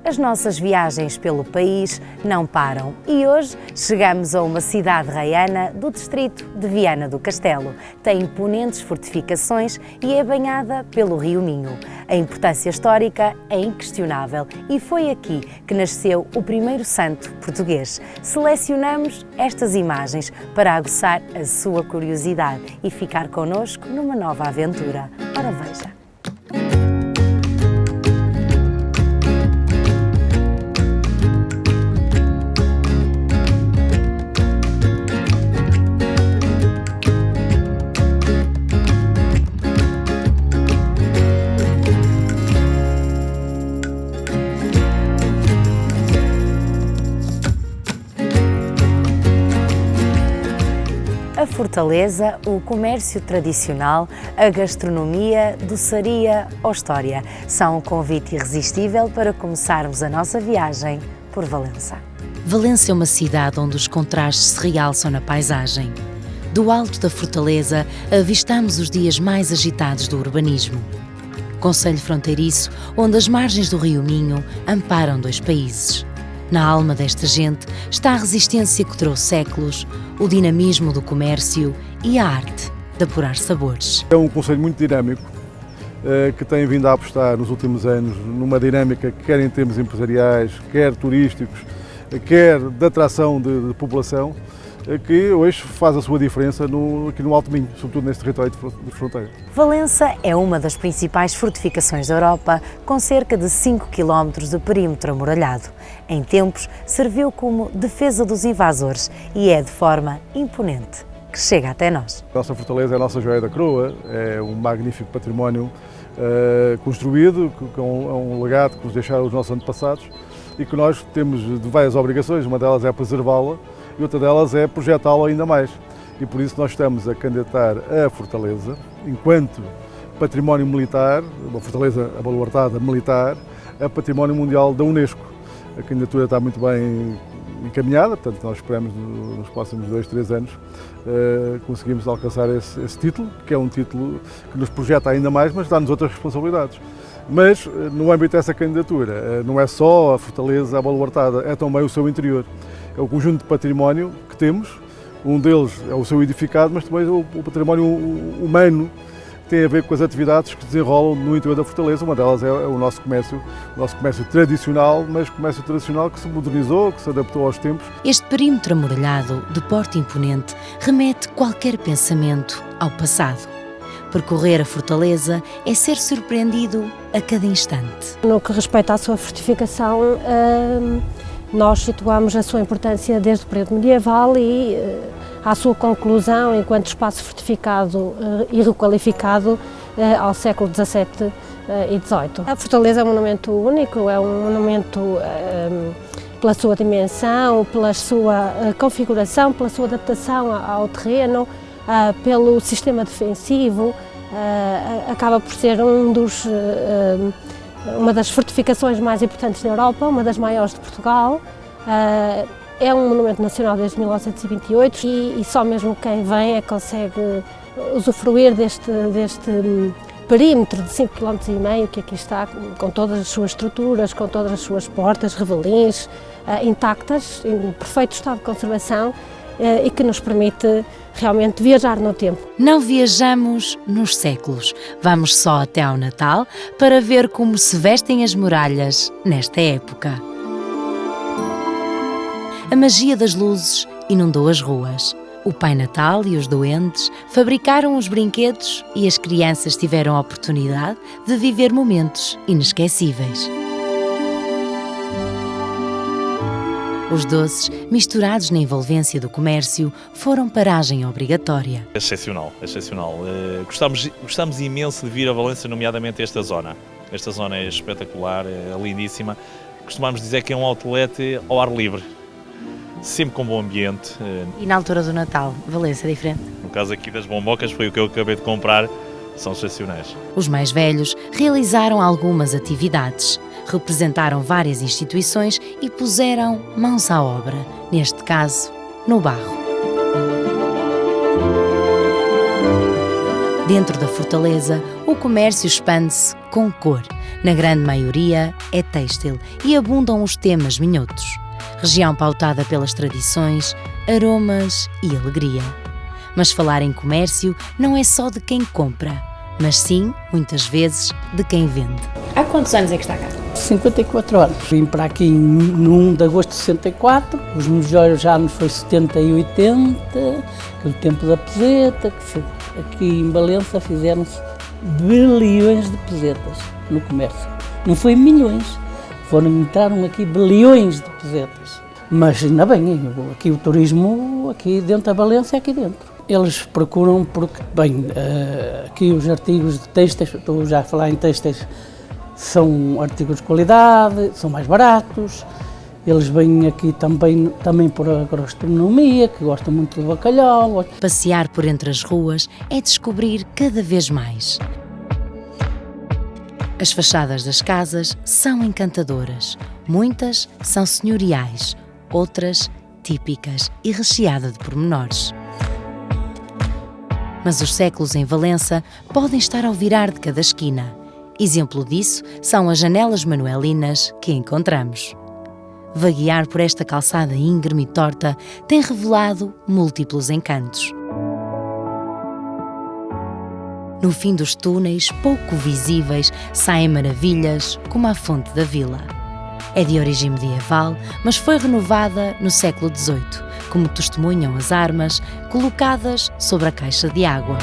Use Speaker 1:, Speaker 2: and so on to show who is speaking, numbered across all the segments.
Speaker 1: As nossas viagens pelo país não param e hoje chegamos a uma cidade raiana do distrito de Viana do Castelo. Tem imponentes fortificações e é banhada pelo Rio Minho. A importância histórica é inquestionável e foi aqui que nasceu o primeiro santo português. Selecionamos estas imagens para aguçar a sua curiosidade e ficar connosco numa nova aventura. Ora veja! A fortaleza, o comércio tradicional, a gastronomia, doçaria ou história são um convite irresistível para começarmos a nossa viagem por Valença.
Speaker 2: Valença é uma cidade onde os contrastes se realçam na paisagem. Do alto da fortaleza, avistamos os dias mais agitados do urbanismo. Concelho fronteiriço, onde as margens do Rio Minho amparam dois países. Na alma desta gente está a resistência que durou séculos, o dinamismo do comércio e a arte de apurar sabores.
Speaker 3: É um concelho muito dinâmico, que tem vindo a apostar nos últimos anos numa dinâmica quer em termos empresariais, quer turísticos, quer de atração de população, que hoje faz a sua diferença aqui no Alto Minho, sobretudo neste território de fronteira.
Speaker 1: Valença é uma das principais fortificações da Europa, com cerca de 5 km de perímetro amuralhado. Em tempos, serviu como defesa dos invasores e é de forma imponente que chega até nós.
Speaker 3: A nossa fortaleza é a nossa joia da coroa, é um magnífico património construído, que é um legado que nos deixaram os nossos antepassados e que nós temos de várias obrigações, uma delas é preservá-la e outra delas é projetá-la ainda mais. E por isso nós estamos a candidatar a fortaleza, enquanto património militar, uma fortaleza abaluartada militar, a património mundial da Unesco. A candidatura está muito bem encaminhada, portanto nós esperamos nos próximos 2-3 anos conseguimos alcançar esse título, que é um título que nos projeta ainda mais, mas dá-nos outras responsabilidades. Mas no âmbito dessa candidatura não é só a fortaleza abaluartada, é também o seu interior. É o conjunto de património que temos, um deles é o seu edificado, mas também o património humano que tem a ver com as atividades que se desenrolam no interior da fortaleza. Uma delas é o nosso comércio tradicional, mas comércio tradicional que se modernizou, que se adaptou aos tempos.
Speaker 2: Este perímetro amuralhado, de porte imponente, remete qualquer pensamento ao passado. Percorrer a fortaleza é ser surpreendido a cada instante.
Speaker 4: No que respeita à sua fortificação, nós situamos a sua importância desde o período medieval e à sua conclusão enquanto espaço fortificado e requalificado ao século XVII e XVIII. A fortaleza é um monumento único, é um monumento pela sua dimensão, pela sua configuração, pela sua adaptação ao terreno, pelo sistema defensivo, acaba por ser uma das fortificações mais importantes da Europa, uma das maiores de Portugal. É um monumento nacional desde 1928 e só mesmo quem vem é que consegue usufruir deste perímetro de 5,5 km que aqui está, com todas as suas estruturas, com todas as suas portas, revelins, intactas, em perfeito estado de conservação e que nos permite realmente viajar no tempo.
Speaker 2: Não viajamos nos séculos, vamos só até ao Natal para ver como se vestem as muralhas nesta época. A magia das luzes inundou as ruas. O Pai Natal e os doentes fabricaram os brinquedos e as crianças tiveram a oportunidade de viver momentos inesquecíveis. Os doces, misturados na envolvência do comércio, foram paragem obrigatória.
Speaker 5: Excepcional, excepcional. Gostamos imenso de vir a Valença, nomeadamente esta zona. Esta zona é espetacular, é lindíssima. Costumamos dizer que é um outlet ao ar livre, sempre com bom ambiente.
Speaker 1: E na altura do Natal, Valença é diferente?
Speaker 5: No caso aqui das bombocas, foi o que eu acabei de comprar, são excepcionais.
Speaker 2: Os mais velhos realizaram algumas atividades, representaram várias instituições e puseram mãos à obra, neste caso, no barro. Dentro da fortaleza, o comércio expande-se com cor. Na grande maioria é têxtil e abundam os temas minhotos. Região pautada pelas tradições, aromas e alegria. Mas falar em comércio não é só de quem compra, mas sim, muitas vezes, de quem vende.
Speaker 1: Há quantos anos é que está cá?
Speaker 6: 54 anos. Vim para aqui no 1 de agosto de 64, os melhores anos foi 70 e 80, aquele tempo da peseta, aqui em Valença fizeram-se bilhões de pesetas no comércio. Não foi milhões, entraram aqui bilhões de pesetas. Mas ainda bem, aqui o turismo, aqui dentro da Valença é aqui dentro. Eles procuram porque, bem, aqui os artigos de têxteis, estou já a falar em têxteis, são artigos de qualidade, são mais baratos. Eles vêm aqui também por a gastronomia, que gostam muito do bacalhau.
Speaker 2: Passear por entre as ruas é descobrir cada vez mais. As fachadas das casas são encantadoras. Muitas são senhoriais, outras típicas e recheadas de pormenores. Mas os séculos em Valença podem estar ao virar de cada esquina. Exemplo disso são as janelas manuelinas que encontramos. Vaguear por esta calçada íngreme e torta tem revelado múltiplos encantos. No fim dos túneis, pouco visíveis, saem maravilhas como a Fonte da Vila. É de origem medieval, mas foi renovada no século XVIII, como testemunham as armas colocadas sobre a caixa de água.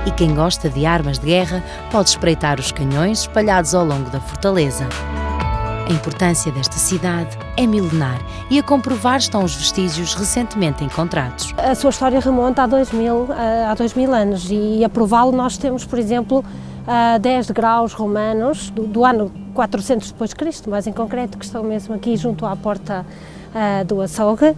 Speaker 2: E quem gosta de armas de guerra pode espreitar os canhões espalhados ao longo da fortaleza. A importância desta cidade é milenar e a comprovar estão os vestígios recentemente encontrados.
Speaker 4: A sua história remonta há 2000 anos e a prová-lo nós temos, por exemplo, 10 graus romanos do ano 400 depois de Cristo, mais em concreto, que estão mesmo aqui junto à porta do açougue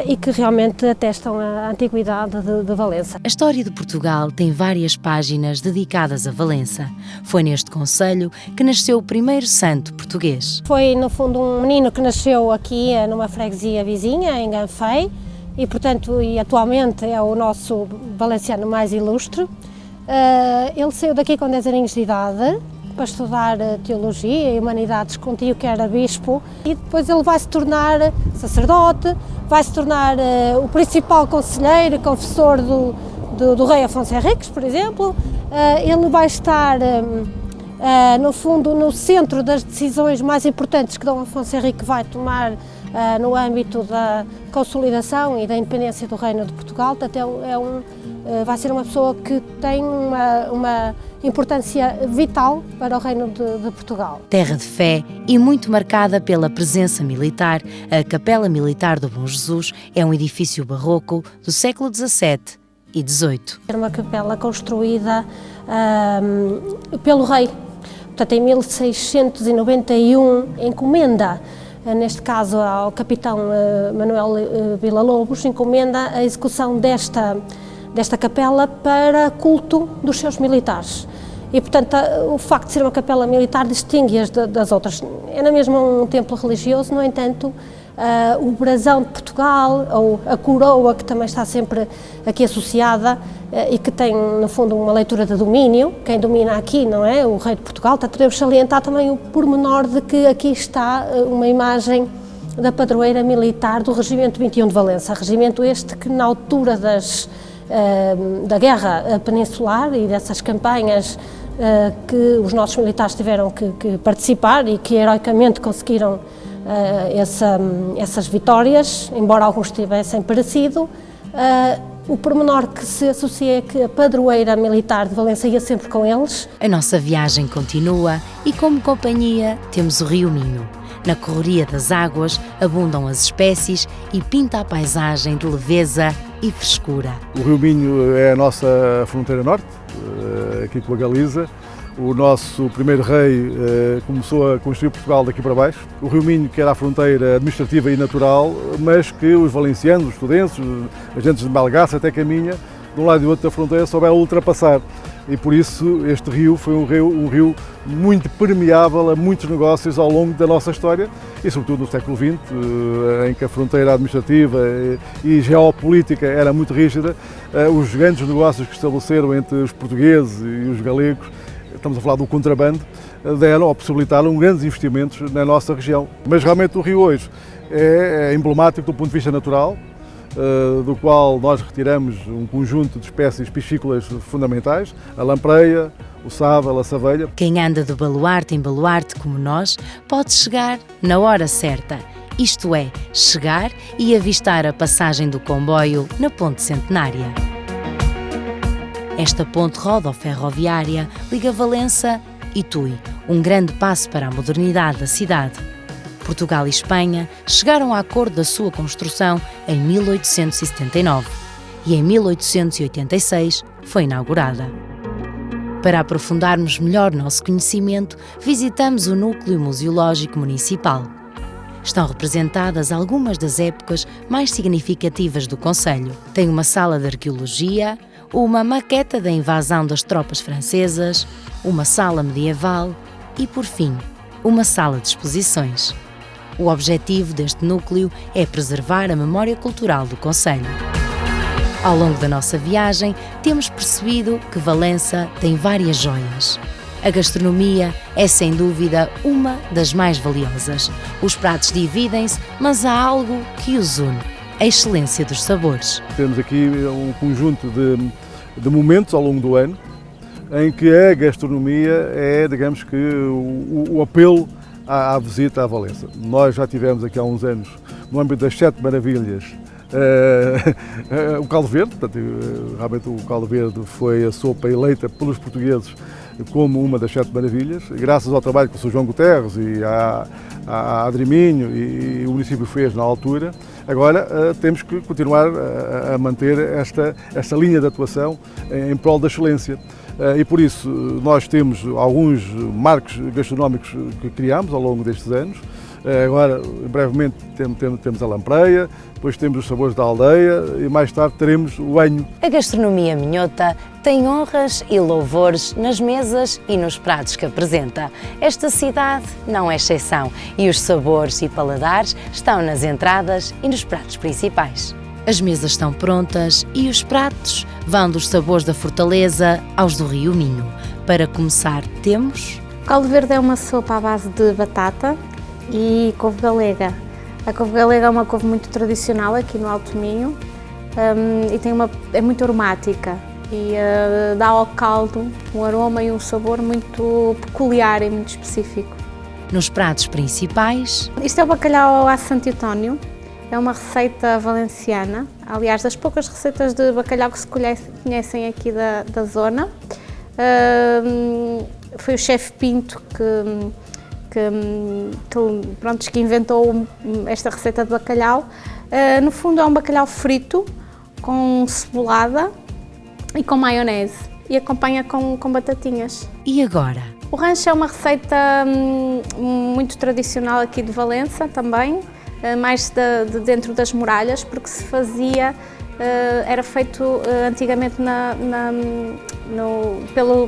Speaker 4: e que realmente atestam a antiguidade de Valença.
Speaker 2: A história de Portugal tem várias páginas dedicadas a Valença. Foi neste concelho que nasceu o primeiro santo português.
Speaker 4: Foi, no fundo, um menino que nasceu aqui numa freguesia vizinha, em Ganfei, e, portanto, atualmente é o nosso valenciano mais ilustre. Ele saiu daqui com 10 aninhos de idade para estudar Teologia e Humanidades com o tio que era bispo, e depois ele vai se tornar sacerdote, vai se tornar o principal conselheiro e confessor do rei Afonso Henriques, por exemplo. Ele vai estar, no fundo, no centro das decisões mais importantes que Dom Afonso Henrique vai tomar no âmbito da consolidação e da independência do Reino de Portugal. Portanto, vai ser uma pessoa que tem uma importância vital para o Reino de Portugal.
Speaker 2: Terra de fé e muito marcada pela presença militar, a Capela Militar do Bom Jesus é um edifício barroco do século XVII e XVIII.
Speaker 4: Era uma capela construída pelo rei, portanto em 1691 encomenda, neste caso ao capitão Manuel Villa-Lobos, encomenda a execução desta capela para culto dos seus militares. E, portanto, o facto de ser uma capela militar distingue-as das outras. É na mesma um templo religioso, no entanto, o brasão de Portugal, ou a coroa, que também está sempre aqui associada e que tem, no fundo, uma leitura de domínio, quem domina aqui, não é? O rei de Portugal. Portanto, podemos salientar também o pormenor de que aqui está uma imagem da padroeira militar do Regimento 21 de Valença. Regimento este que, na altura da guerra peninsular e dessas campanhas que os nossos militares tiveram que participar e que heroicamente conseguiram essas vitórias, embora alguns tivessem perecido, o pormenor que se associa é que a padroeira militar de Valença ia sempre com eles.
Speaker 2: A nossa viagem continua e, como companhia, temos o Rio Minho. Na correria das águas abundam as espécies e pinta a paisagem de leveza e frescura.
Speaker 3: O Rio Minho é a nossa fronteira norte, aqui com a Galiza. O nosso primeiro rei começou a construir Portugal daqui para baixo. O Rio Minho, que era a fronteira administrativa e natural, mas que os valencianos, os estudenses, os agentes de Malgaça até Caminha, de um lado e do outro da fronteira, souberam ultrapassar. E por isso este rio foi um rio muito permeável a muitos negócios ao longo da nossa história e sobretudo no século XX, em que a fronteira administrativa e geopolítica era muito rígida. Os grandes negócios que estabeleceram entre os portugueses e os galegos estamos a falar do contrabando, deram ou possibilitaram grandes investimentos na nossa região. Mas realmente o rio hoje é emblemático do ponto de vista natural, do qual nós retiramos um conjunto de espécies piscícolas fundamentais, a lampreia, o sábalo, a savelha.
Speaker 2: Quem anda de baluarte em baluarte como nós pode chegar na hora certa, isto é, chegar e avistar a passagem do comboio na Ponte Centenária. Esta ponte rodoferroviária liga Valença e Tui, um grande passo para a modernidade da cidade. Portugal e Espanha chegaram a acordo da sua construção em 1879 e em 1886 foi inaugurada. Para aprofundarmos melhor nosso conhecimento, visitamos o Núcleo Museológico Municipal. Estão representadas algumas das épocas mais significativas do concelho. Tem uma sala de arqueologia, uma maqueta da invasão das tropas francesas, uma sala medieval e, por fim, uma sala de exposições. O objetivo deste núcleo é preservar a memória cultural do concelho. Ao longo da nossa viagem, temos percebido que Valença tem várias joias. A gastronomia é, sem dúvida, uma das mais valiosas. Os pratos dividem-se, mas há algo que os une: a excelência dos sabores.
Speaker 3: Temos aqui um conjunto de momentos ao longo do ano em que a gastronomia é, digamos que, o apelo à visita à Valença. Nós já tivemos aqui há uns anos, no âmbito das 7 maravilhas, o caldo verde. Portanto, realmente o caldo verde foi a sopa eleita pelos portugueses como uma das 7 maravilhas, graças ao trabalho que o Sr. João Guterres e a Adriminho e o município fez na altura. Agora temos que continuar a manter esta linha de atuação em prol da excelência. E por isso nós temos alguns marcos gastronómicos que criámos ao longo destes anos. Agora, brevemente, temos a lampreia, depois temos os sabores da aldeia e mais tarde teremos o anho.
Speaker 1: A gastronomia minhota tem honras e louvores nas mesas e nos pratos que apresenta. Esta cidade não é exceção e os sabores e paladares estão nas entradas e nos pratos principais.
Speaker 2: As mesas estão prontas e os pratos vão dos sabores da Fortaleza aos do Rio Minho. Para começar, temos...
Speaker 7: O caldo verde é uma sopa à base de batata e couve galega. A couve galega é uma couve muito tradicional aqui no Alto Minho e é muito aromática e dá ao caldo um aroma e um sabor muito peculiar e muito específico.
Speaker 2: Nos pratos principais...
Speaker 7: Isto é o bacalhau à Santo António. É uma receita valenciana, aliás, das poucas receitas de bacalhau que se conhecem aqui da zona. Foi o chefe Pinto que inventou esta receita de bacalhau. No fundo é um bacalhau frito com cebolada e com maionese e acompanha com batatinhas.
Speaker 2: E agora?
Speaker 7: O rancho é uma receita muito tradicional aqui de Valença também, mais de dentro das muralhas, porque se fazia, era feito antigamente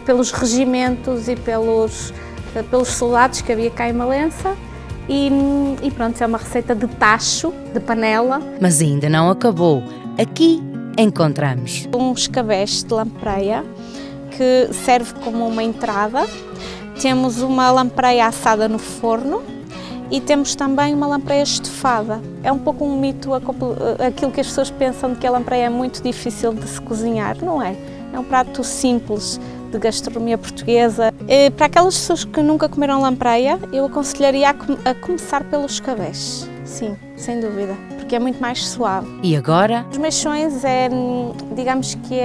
Speaker 7: pelos regimentos e pelos soldados que havia cá em Valença e pronto, é uma receita de tacho, de panela.
Speaker 2: Mas ainda não acabou. Aqui encontramos
Speaker 7: um escabeche de lampreia que serve como uma entrada. Temos uma lampreia assada no forno e temos também uma lampreia estofada. É um pouco um mito aquilo que as pessoas pensam de que a lampreia é muito difícil de se cozinhar. Não é. É um prato simples de gastronomia portuguesa. Para aquelas pessoas que nunca comeram lampreia, eu aconselharia a começar pelo escabeche. Sim, sem dúvida, porque é muito mais suave.
Speaker 2: E agora?
Speaker 7: Os meixões digamos que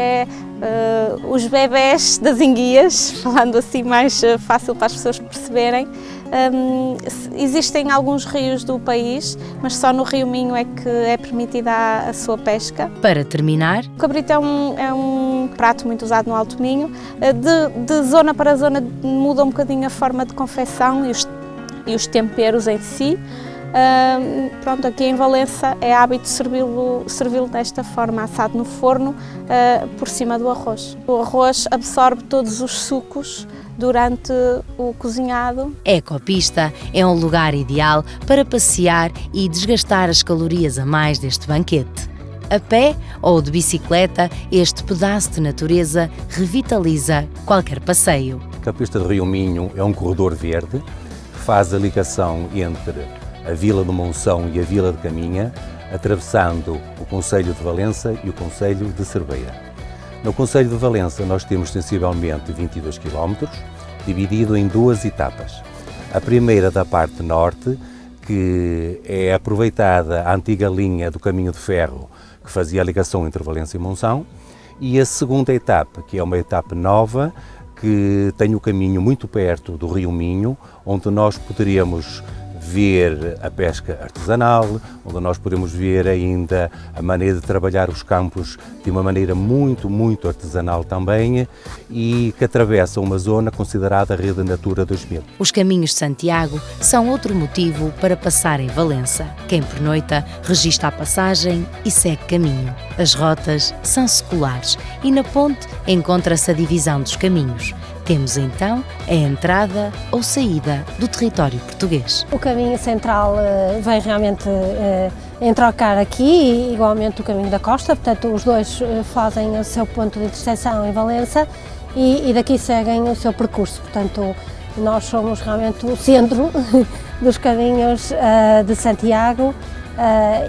Speaker 7: os bebés das enguias, falando assim mais fácil para as pessoas perceberem. Existem alguns rios do país, mas só no Rio Minho é que é permitida a sua pesca.
Speaker 2: Para terminar,
Speaker 7: o cabrito é um prato muito usado no Alto Minho. De zona para zona muda um bocadinho a forma de confecção e os temperos em si. Pronto, aqui em Valença é hábito servi-lo desta forma, assado no forno, por cima do arroz. O arroz absorve todos os sucos durante o cozinhado.
Speaker 2: Ecopista é um lugar ideal para passear e desgastar as calorias a mais deste banquete. A pé ou de bicicleta, este pedaço de natureza revitaliza qualquer passeio.
Speaker 8: que a pista de Rio Minho é um corredor verde que faz a ligação entre a Vila de Monção e a Vila de Caminha, atravessando o concelho de Valença e o concelho de Cerveira. No concelho de Valença nós temos sensivelmente 22 km, dividido em duas etapas. A primeira da parte norte, que é aproveitada a antiga linha do caminho de ferro que fazia a ligação entre Valença e Monção, e a segunda etapa, que é uma etapa nova, que tem o caminho muito perto do Rio Minho, onde nós poderíamos ver a pesca artesanal, onde nós podemos ver ainda a maneira de trabalhar os campos de uma maneira muito artesanal também, e que atravessa uma zona considerada a Rede Natura 2000.
Speaker 2: Os caminhos de Santiago são outro motivo para passar em Valença. Quem pernoita registra a passagem e segue caminho. As rotas são seculares e na ponte encontra-se a divisão dos caminhos. Temos então a entrada ou saída do território português.
Speaker 4: O caminho central vem realmente entrocar aqui, e igualmente o caminho da costa, portanto os dois fazem o seu ponto de intersecção em Valença e daqui seguem o seu percurso. Portanto, nós somos realmente o centro dos caminhos de Santiago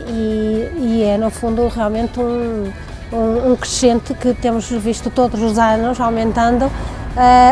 Speaker 4: e é no fundo realmente um crescente que temos visto todos os anos aumentando.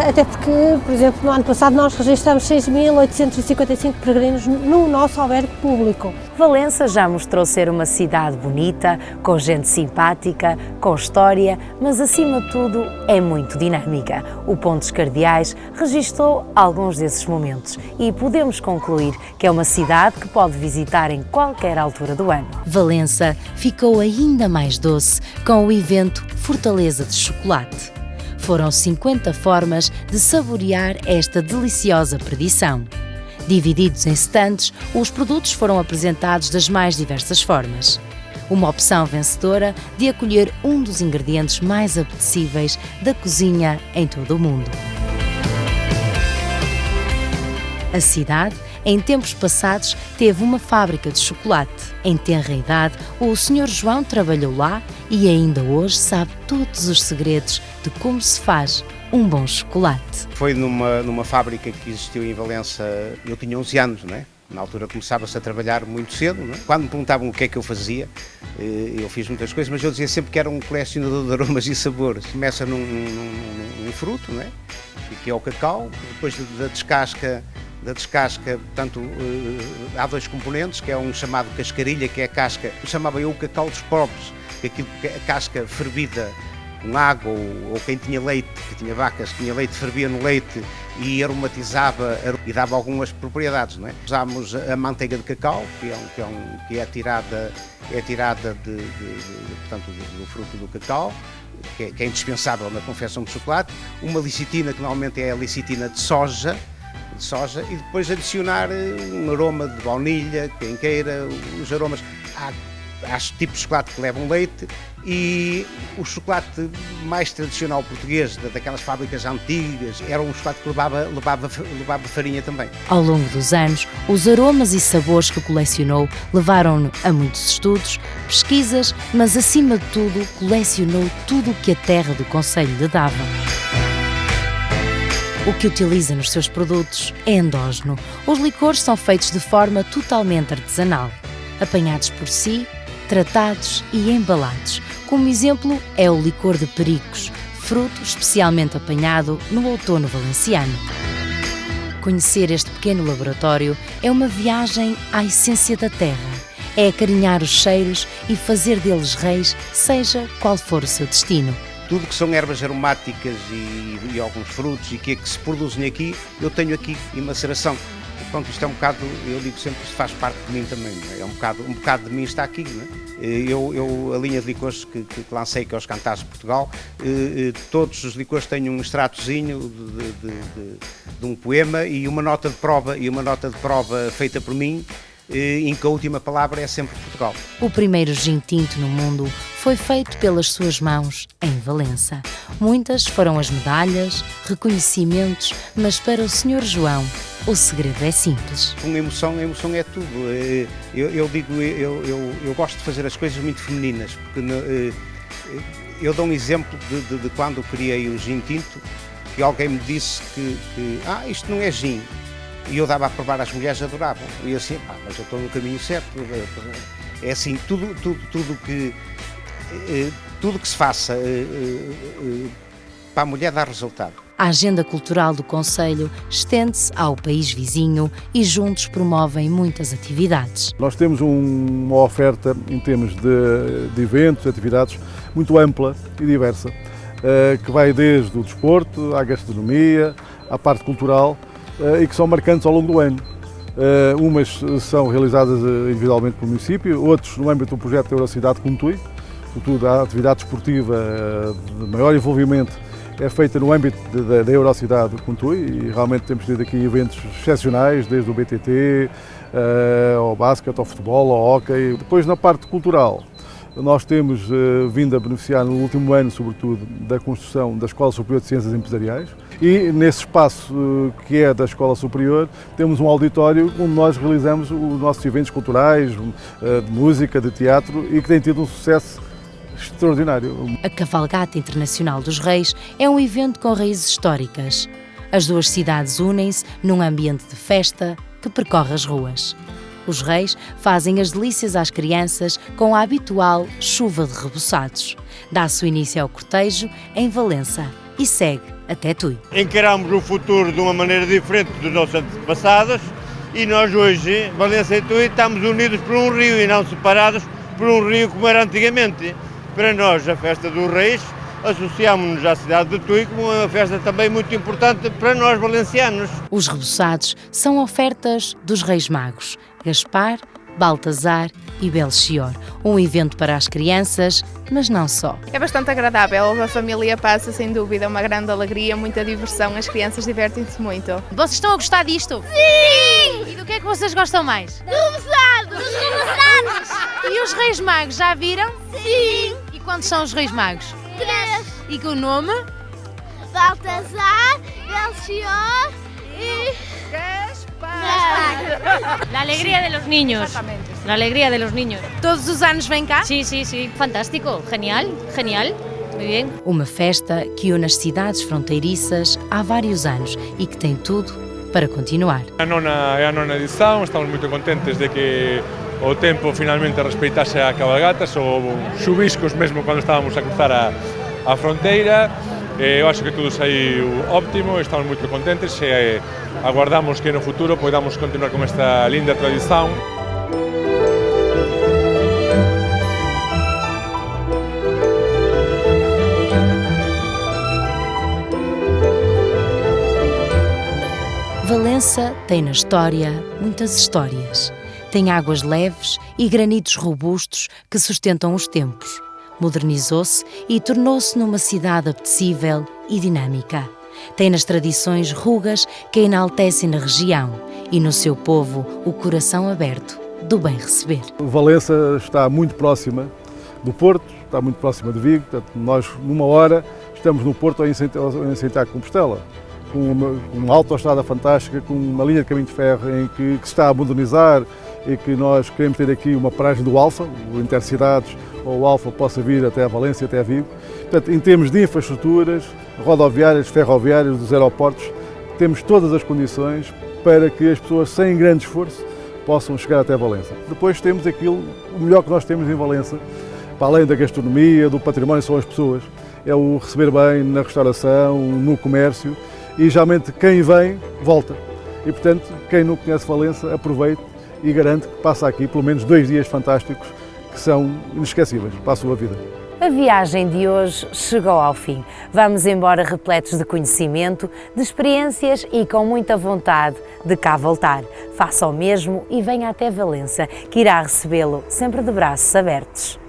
Speaker 4: Até porque, por exemplo, no ano passado nós registramos 6.855 peregrinos no nosso albergue público.
Speaker 1: Valença já mostrou ser uma cidade bonita, com gente simpática, com história, mas acima de tudo é muito dinâmica. O Pontes Cardeais registrou alguns desses momentos e podemos concluir que é uma cidade que pode visitar em qualquer altura do ano.
Speaker 2: Valença ficou ainda mais doce com o evento Fortaleza de Chocolate. Foram 50 formas de saborear esta deliciosa perdição. Divididos em stands, os produtos foram apresentados das mais diversas formas. Uma opção vencedora de acolher um dos ingredientes mais apetecíveis da cozinha em todo o mundo. A cidade, em tempos passados, teve uma fábrica de chocolate. Em tenra idade, o Sr. João trabalhou lá e ainda hoje sabe todos os segredos de como se faz um bom chocolate.
Speaker 9: Foi numa fábrica que existiu em Valença, eu tinha 11 anos, não é? Na altura começava-se a trabalhar muito cedo, não é? Quando me perguntavam o que é que eu fazia, eu fiz muitas coisas, mas eu dizia sempre que era um colecionador de aromas e sabores. Começa num fruto, não é? Que é o cacau, depois da descasca, portanto, há dois componentes, que é um chamado cascarilha, que é a casca, chamava eu o cacau dos pobres, a casca fervida com água, ou quem tinha leite, que tinha vacas, tinha leite, fervia no leite e aromatizava e dava algumas propriedades, não é? Usámos a manteiga de cacau, que é tirada portanto, do fruto do cacau, que é indispensável na confecção de chocolate, uma lecitina, que normalmente é a lecitina de soja, e depois adicionar um aroma de baunilha, quem queira, os aromas. Há tipos de chocolate que levam leite, e o chocolate mais tradicional português, daquelas fábricas antigas, era um chocolate que levava farinha também.
Speaker 2: Ao longo dos anos, os aromas e sabores que colecionou levaram-no a muitos estudos, pesquisas, mas acima de tudo colecionou tudo o que a terra do concelho lhe dava. O que utiliza nos seus produtos é endógeno. Os licores são feitos de forma totalmente artesanal, apanhados por si, tratados e embalados. Como exemplo é o licor de pericos, fruto especialmente apanhado no outono valenciano. Conhecer este pequeno laboratório é uma viagem à essência da terra. É acarinhar os cheiros e fazer deles reis, seja qual for o seu destino.
Speaker 9: Tudo que são ervas aromáticas e alguns frutos e que se produzem aqui, eu tenho aqui em maceração. Pronto, isto é um bocado, eu digo sempre que isto faz parte de mim também, não é? Um bocado de mim está aqui, não é? A linha de licores que lancei, que é os Cantares de Portugal, todos os licores têm um extratozinho de um poema e uma nota de prova feita por mim, em que a última palavra é sempre Portugal.
Speaker 2: O primeiro gin tinto no mundo foi feito pelas suas mãos em Valença. Muitas foram as medalhas, reconhecimentos, mas para o Sr. João o segredo é simples.
Speaker 9: A emoção é tudo. Eu gosto de fazer as coisas muito femininas, porque eu dou um exemplo de quando criei o gin tinto, que alguém me disse que isto não é gin. E eu dava a provar, as mulheres adoravam. E eu assim, mas eu estou no caminho certo. É assim, tudo que se faça para a mulher dá resultado.
Speaker 2: A agenda cultural do concelho estende-se ao país vizinho e juntos promovem muitas atividades.
Speaker 3: Nós temos uma oferta em termos de eventos, atividades muito ampla e diversa, que vai desde o desporto, à gastronomia, à parte cultural, e que são marcantes ao longo do ano. Umas são realizadas individualmente pelo município, outros no âmbito do projeto Eurocidade Contui. Sobretudo a atividade esportiva de maior envolvimento é feita no âmbito da Eurocidade Contui e realmente temos tido aqui eventos excepcionais, desde o BTT, ao basquete, ao futebol, ao hóquei. Depois, na parte cultural, nós temos vindo a beneficiar no último ano, sobretudo, da construção da Escola Superior de Ciências Empresariais e nesse espaço que é da Escola Superior temos um auditório onde nós realizamos os nossos eventos culturais, de música, de teatro e que tem tido um sucesso extraordinário.
Speaker 2: A Cavalgata Internacional dos Reis é um evento com raízes históricas. As duas cidades unem-se num ambiente de festa que percorre as ruas. Os reis fazem as delícias às crianças com a habitual chuva de reboçados. Dá-se o início ao cortejo em Valença e segue até Tui.
Speaker 10: Encaramos o futuro de uma maneira diferente dos nossos antepassados e nós hoje, Valença e Tui, estamos unidos por um rio e não separados por um rio como era antigamente. Para nós, a festa dos Reis, associámos-nos à cidade de Tui como uma festa também muito importante para nós valencianos.
Speaker 2: Os reboçados são ofertas dos Reis Magos, Gaspar, Baltazar e Belchior. Um evento para as crianças, mas não só.
Speaker 11: É bastante agradável, a família passa sem dúvida uma grande alegria, muita diversão, as crianças divertem-se muito.
Speaker 12: Vocês estão a gostar disto? Sim! E do que é que vocês gostam mais?
Speaker 13: Dos reboçados!
Speaker 12: E os Reis Magos, já viram?
Speaker 13: Sim!
Speaker 12: E quantos são os Reis Magos?
Speaker 13: 3.
Speaker 12: E com o nome?
Speaker 13: Baltazar, Belchior y Gaspar.
Speaker 12: La alegría de los niños.
Speaker 11: Exactamente.
Speaker 12: La alegría de los niños. Todos os anos vem cá?
Speaker 14: Sí, sí, sí, fantástico, genial, genial, muy bien.
Speaker 2: Uma festa que une as cidades fronteiriças há vários anos e que tem tudo para continuar.
Speaker 15: É a nona edición, estamos moito contentes de que o tempo finalmente respeitase a cabalgatas ou chubiscos mesmo cando estábamos a cruzar a fronteira. Eu acho que tudo saiu óptimo, estamos moito contentes e aguardamos que no futuro podamos continuar con esta linda tradición.
Speaker 2: Valença tem na história muitas histórias. Tem águas leves e granitos robustos que sustentam os tempos. Modernizou-se e tornou-se numa cidade apetecível e dinâmica. Tem nas tradições rugas que enaltecem na região e no seu povo o coração aberto do bem receber.
Speaker 3: Valença está muito próxima do Porto, está muito próxima de Vigo, portanto, nós numa hora estamos no Porto em Santiago de Compostela, com uma autoestrada fantástica, com uma linha de caminho de ferro em que se está a modernizar e que nós queremos ter aqui uma paragem do Alfa, o Intercidades, ou o Alfa possa vir até a Valência, até a Vigo. Portanto, em termos de infraestruturas, rodoviárias, ferroviárias, dos aeroportos, temos todas as condições para que as pessoas, sem grande esforço, possam chegar até Valença. Depois temos aquilo, o melhor que nós temos em Valença, para além da gastronomia, do património, são as pessoas. É o receber bem na restauração, no comércio, e geralmente quem vem, volta. E, portanto, quem não conhece Valença, aproveite e garante que passa aqui pelo menos 2 dias fantásticos que são inesquecíveis para a sua vida.
Speaker 1: A viagem de hoje chegou ao fim. Vamos embora repletos de conhecimento, de experiências e com muita vontade de cá voltar. Faça o mesmo e venha até Valença, que irá recebê-lo sempre de braços abertos.